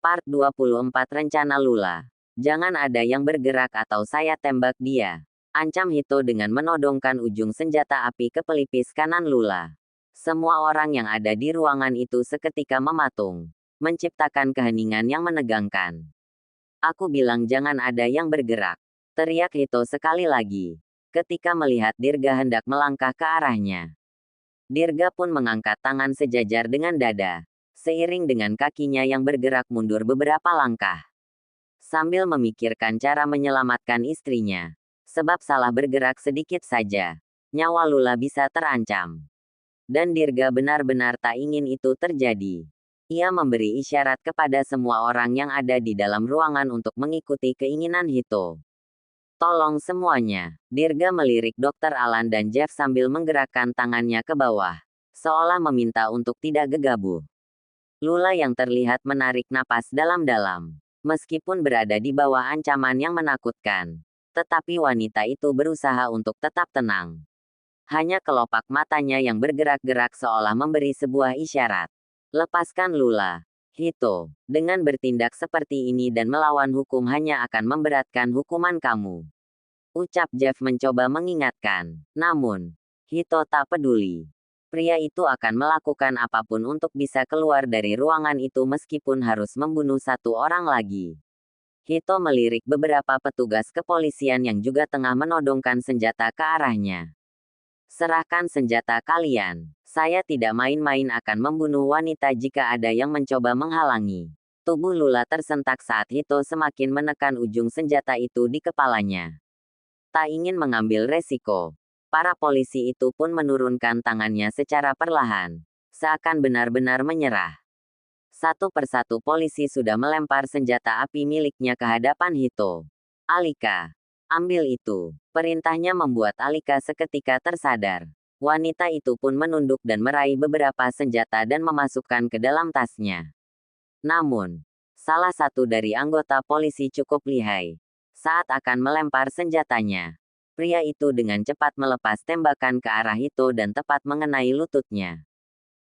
Part 24 Rencana Lula. Jangan ada yang bergerak atau saya tembak dia. Ancam Hito dengan menodongkan ujung senjata api ke pelipis kanan Lula. Semua orang yang ada di ruangan itu seketika mematung, menciptakan keheningan yang menegangkan. Aku bilang jangan ada yang bergerak, teriak Hito sekali lagi, ketika melihat Dirga hendak melangkah ke arahnya. Dirga pun mengangkat tangan sejajar dengan dada, seiring dengan kakinya yang bergerak mundur beberapa langkah. Sambil memikirkan cara menyelamatkan istrinya. Sebab salah bergerak sedikit saja, nyawa Lula bisa terancam. Dan Dirga benar-benar tak ingin itu terjadi. Ia memberi isyarat kepada semua orang yang ada di dalam ruangan untuk mengikuti keinginan Hito. Tolong semuanya. Dirga melirik Dr. Alan dan Jeff sambil menggerakkan tangannya ke bawah, seolah meminta untuk tidak gegabah. Lula yang terlihat menarik napas dalam-dalam. Meskipun berada di bawah ancaman yang menakutkan, tetapi wanita itu berusaha untuk tetap tenang. Hanya kelopak matanya yang bergerak-gerak seolah memberi sebuah isyarat. Lepaskan Lula, Hito. Dengan bertindak seperti ini dan melawan hukum hanya akan memberatkan hukuman kamu, ucap Jeff mencoba mengingatkan. Namun, Hito tak peduli. Pria itu akan melakukan apapun untuk bisa keluar dari ruangan itu meskipun harus membunuh satu orang lagi. Hito melirik beberapa petugas kepolisian yang juga tengah menodongkan senjata ke arahnya. Serahkan senjata kalian. Saya tidak main-main akan membunuh wanita jika ada yang mencoba menghalangi. Tubuh Lula tersentak saat Hito semakin menekan ujung senjata itu di kepalanya. Tak ingin mengambil resiko, para polisi itu pun menurunkan tangannya secara perlahan, seakan benar-benar menyerah. Satu persatu polisi sudah melempar senjata api miliknya ke hadapan Hito. Alika, ambil itu. Perintahnya membuat Alika seketika tersadar. Wanita itu pun menunduk dan meraih beberapa senjata dan memasukkan ke dalam tasnya. Namun, salah satu dari anggota polisi cukup lihai. Saat akan melempar senjatanya, pria itu dengan cepat melepas tembakan ke arah Hito dan tepat mengenai lututnya.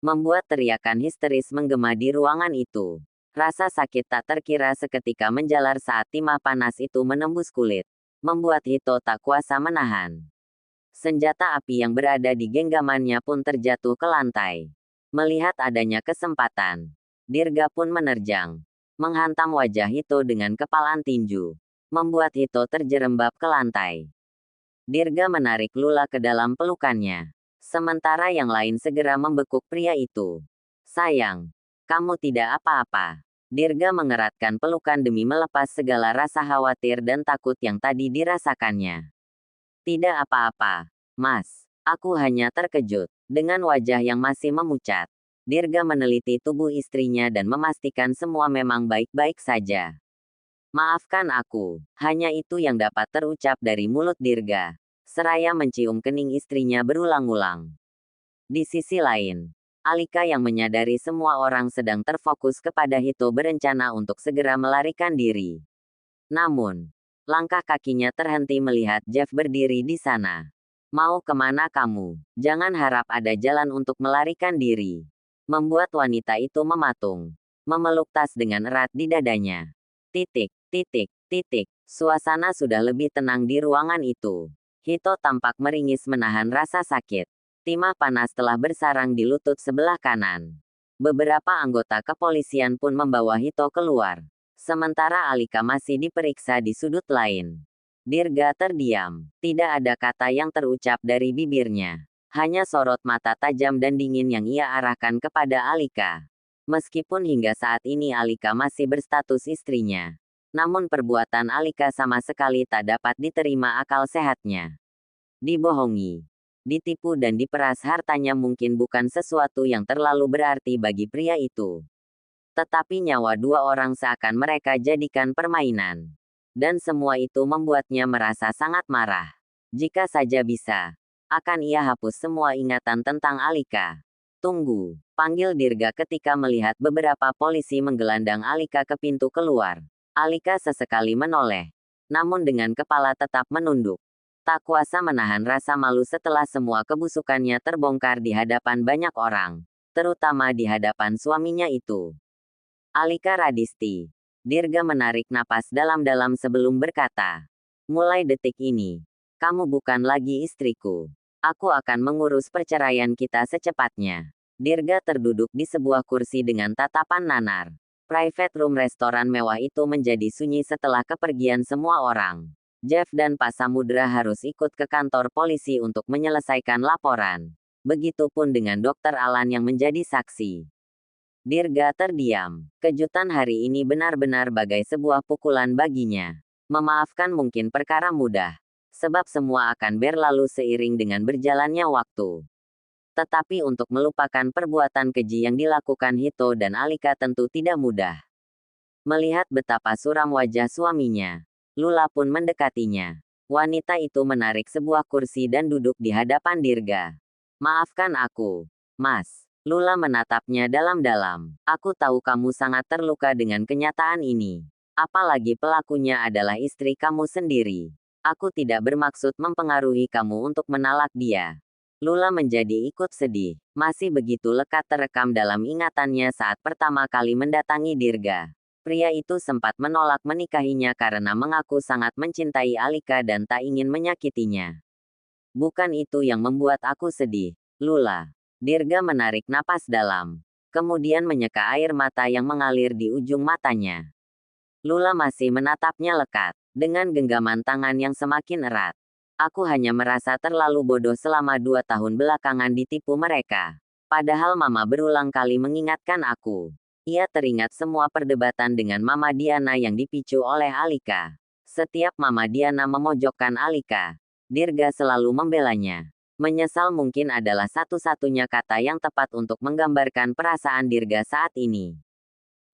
Membuat teriakan histeris menggema di ruangan itu. Rasa sakit tak terkira seketika menjalar saat timah panas itu menembus kulit, membuat Hito tak kuasa menahan. Senjata api yang berada di genggamannya pun terjatuh ke lantai. Melihat adanya kesempatan, Dirga pun menerjang, menghantam wajah Hito dengan kepalan tinju, membuat Hito terjerembab ke lantai. Dirga menarik Lula ke dalam pelukannya, sementara yang lain segera membekuk pria itu. Sayang, kamu tidak apa-apa. Dirga mengeratkan pelukan demi melepas segala rasa khawatir dan takut yang tadi dirasakannya. Tidak apa-apa, Mas. Aku hanya terkejut. Dengan wajah yang masih memucat, Dirga meneliti tubuh istrinya dan memastikan semua memang baik-baik saja. Maafkan aku, hanya itu yang dapat terucap dari mulut Dirga, seraya mencium kening istrinya berulang-ulang. Di sisi lain, Alika yang menyadari semua orang sedang terfokus kepada Hito berencana untuk segera melarikan diri. Namun, langkah kakinya terhenti melihat Jeff berdiri di sana. Mau kemana kamu? Jangan harap ada jalan untuk melarikan diri. Membuat wanita itu mematung, memeluk tas dengan erat di dadanya. Titik, titik, titik. Suasana sudah lebih tenang di ruangan itu. Hito tampak meringis menahan rasa sakit. Timah panas telah bersarang di lutut sebelah kanan. Beberapa anggota kepolisian pun membawa Hito keluar. Sementara Alika masih diperiksa di sudut lain. Dirga terdiam. Tidak ada kata yang terucap dari bibirnya. Hanya sorot mata tajam dan dingin yang ia arahkan kepada Alika. Meskipun hingga saat ini Alika masih berstatus istrinya, namun perbuatan Alika sama sekali tak dapat diterima akal sehatnya. Dibohongi, ditipu dan diperas hartanya mungkin bukan sesuatu yang terlalu berarti bagi pria itu. Tetapi nyawa dua orang seakan mereka jadikan permainan. Dan semua itu membuatnya merasa sangat marah. Jika saja bisa, akan ia hapus semua ingatan tentang Alika. Tunggu, panggil Dirga ketika melihat beberapa polisi menggelandang Alika ke pintu keluar. Alika sesekali menoleh, namun dengan kepala tetap menunduk. Tak kuasa menahan rasa malu setelah semua kebusukannya terbongkar di hadapan banyak orang, terutama di hadapan suaminya itu. Alika Radisti. Dirga menarik napas dalam-dalam sebelum berkata. Mulai detik ini, kamu bukan lagi istriku. Aku akan mengurus perceraian kita secepatnya. Dirga terduduk di sebuah kursi dengan tatapan nanar. Private room restoran mewah itu menjadi sunyi setelah kepergian semua orang. Jeff dan Pak Samudra harus ikut ke kantor polisi untuk menyelesaikan laporan. Begitupun dengan Dokter Alan yang menjadi saksi. Dirga terdiam. Kejutan hari ini benar-benar bagai sebuah pukulan baginya. Memaafkan mungkin perkara mudah, sebab semua akan berlalu seiring dengan berjalannya waktu. Tetapi untuk melupakan perbuatan keji yang dilakukan Hito dan Alika tentu tidak mudah. Melihat betapa suram wajah suaminya, Lula pun mendekatinya. Wanita itu menarik sebuah kursi dan duduk di hadapan Dirga. Maafkan aku, Mas. Lula menatapnya dalam-dalam. Aku tahu kamu sangat terluka dengan kenyataan ini. Apalagi pelakunya adalah istri kamu sendiri. Aku tidak bermaksud mempengaruhi kamu untuk menalak dia. Lula menjadi ikut sedih. Masih begitu lekat terekam dalam ingatannya saat pertama kali mendatangi Dirga. Pria itu sempat menolak menikahinya karena mengaku sangat mencintai Alika dan tak ingin menyakitinya. Bukan itu yang membuat aku sedih, Lula. Dirga menarik napas dalam. Kemudian menyeka air mata yang mengalir di ujung matanya. Lula masih menatapnya lekat, dengan genggaman tangan yang semakin erat. Aku hanya merasa terlalu bodoh selama 2 tahun belakangan ditipu mereka. Padahal Mama berulang kali mengingatkan aku. Ia teringat semua perdebatan dengan Mama Diana yang dipicu oleh Alika. Setiap Mama Diana memojokkan Alika, Dirga selalu membelanya. Menyesal mungkin adalah satu-satunya kata yang tepat untuk menggambarkan perasaan Dirga saat ini.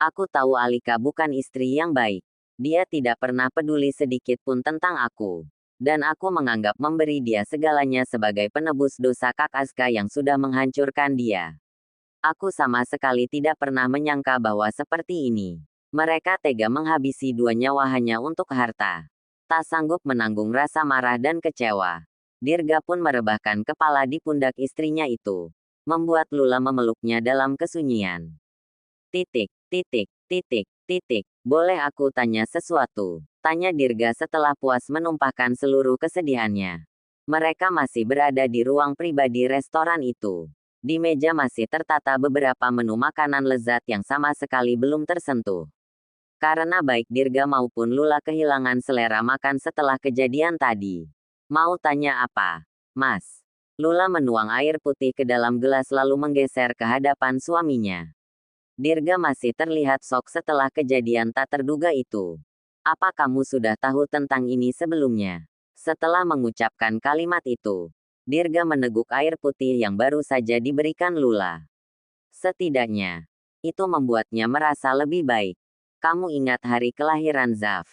Aku tahu Alika bukan istri yang baik. Dia tidak pernah peduli sedikit pun tentang aku. Dan aku menganggap memberi dia segalanya sebagai penebus dosa Kak Aska yang sudah menghancurkan dia. Aku sama sekali tidak pernah menyangka bahwa seperti ini. Mereka tega menghabisi 2 nyawa hanya untuk harta. Tak sanggup menanggung rasa marah dan kecewa. Dirga pun merebahkan kepala di pundak istrinya itu. Membuat Lula memeluknya dalam kesunyian. Titik, titik, titik, titik. Boleh aku tanya sesuatu? Tanya Dirga setelah puas menumpahkan seluruh kesedihannya. Mereka masih berada di ruang pribadi restoran itu. Di meja masih tertata beberapa menu makanan lezat yang sama sekali belum tersentuh. Karena baik Dirga maupun Lula kehilangan selera makan setelah kejadian tadi. Mau tanya apa, Mas? Lula menuang air putih ke dalam gelas lalu menggeser ke hadapan suaminya. Dirga masih terlihat shock setelah kejadian tak terduga itu. Apa kamu sudah tahu tentang ini sebelumnya? Setelah mengucapkan kalimat itu, Dirga meneguk air putih yang baru saja diberikan Lula. Setidaknya, itu membuatnya merasa lebih baik. Kamu ingat hari kelahiran Zaf?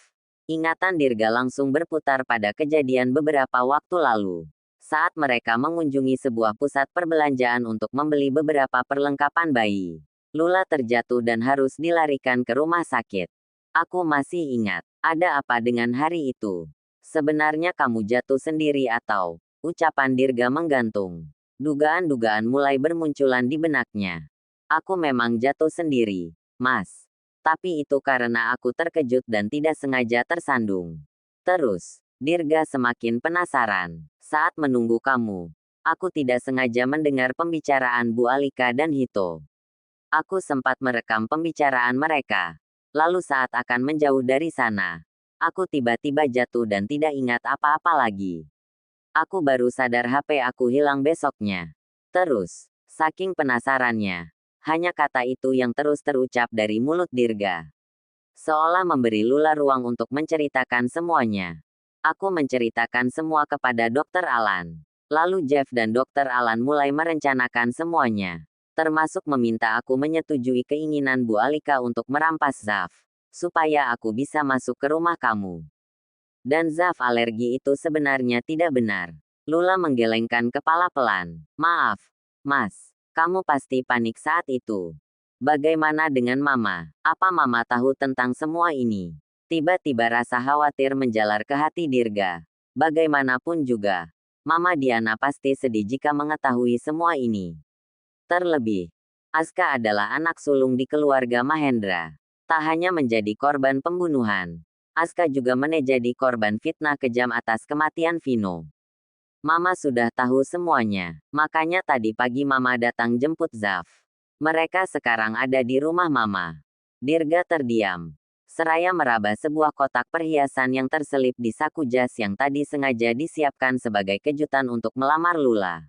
Ingatan Dirga langsung berputar pada kejadian beberapa waktu lalu. Saat mereka mengunjungi sebuah pusat perbelanjaan untuk membeli beberapa perlengkapan bayi. Lula terjatuh dan harus dilarikan ke rumah sakit. Aku masih ingat. Ada apa dengan hari itu? Sebenarnya kamu jatuh sendiri atau? Ucapan Dirga menggantung. Dugaan-dugaan mulai bermunculan di benaknya. Aku memang jatuh sendiri, Mas. Tapi itu karena aku terkejut dan tidak sengaja tersandung. Terus, Dirga semakin penasaran. Saat menunggu kamu, aku tidak sengaja mendengar pembicaraan Bu Alika dan Hito. Aku sempat merekam pembicaraan mereka. Lalu saat akan menjauh dari sana, aku tiba-tiba jatuh dan tidak ingat apa-apa lagi. Aku baru sadar HP aku hilang besoknya. Terus, saking penasarannya, hanya kata itu yang terus terucap dari mulut Dirga. Seolah memberi Lula ruang untuk menceritakan semuanya. Aku menceritakan semua kepada Dokter Alan. Lalu Jeff dan Dokter Alan mulai merencanakan semuanya. Termasuk meminta aku menyetujui keinginan Bu Alika untuk merampas Zaf. Supaya aku bisa masuk ke rumah kamu. Dan Zaf alergi itu sebenarnya tidak benar. Lula menggelengkan kepala pelan. Maaf, Mas. Kamu pasti panik saat itu. Bagaimana dengan Mama? Apa Mama tahu tentang semua ini? Tiba-tiba rasa khawatir menjalar ke hati Dirga. Bagaimanapun juga, Mama Diana pasti sedih jika mengetahui semua ini. Terlebih, Aska adalah anak sulung di keluarga Mahendra. Tak hanya menjadi korban pembunuhan, Aska juga menjadi korban fitnah kejam atas kematian Vino. Mama sudah tahu semuanya, makanya tadi pagi Mama datang jemput Zaf. Mereka sekarang ada di rumah Mama. Dirga terdiam. Seraya meraba sebuah kotak perhiasan yang terselip di saku jas yang tadi sengaja disiapkan sebagai kejutan untuk melamar Lula.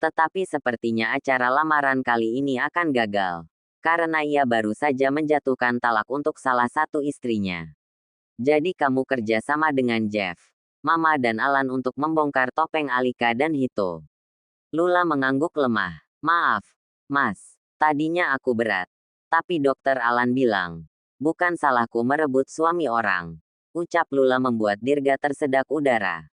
Tetapi sepertinya acara lamaran kali ini akan gagal. Karena ia baru saja menjatuhkan talak untuk salah satu istrinya. Jadi kamu kerja sama dengan Jeff, Mama dan Alan untuk membongkar topeng Alika dan Hito. Lula mengangguk lemah. Maaf, Mas. Tadinya aku berat. Tapi dokter Alan bilang, bukan salahku merebut suami orang. Ucap Lula membuat Dirga tersedak udara.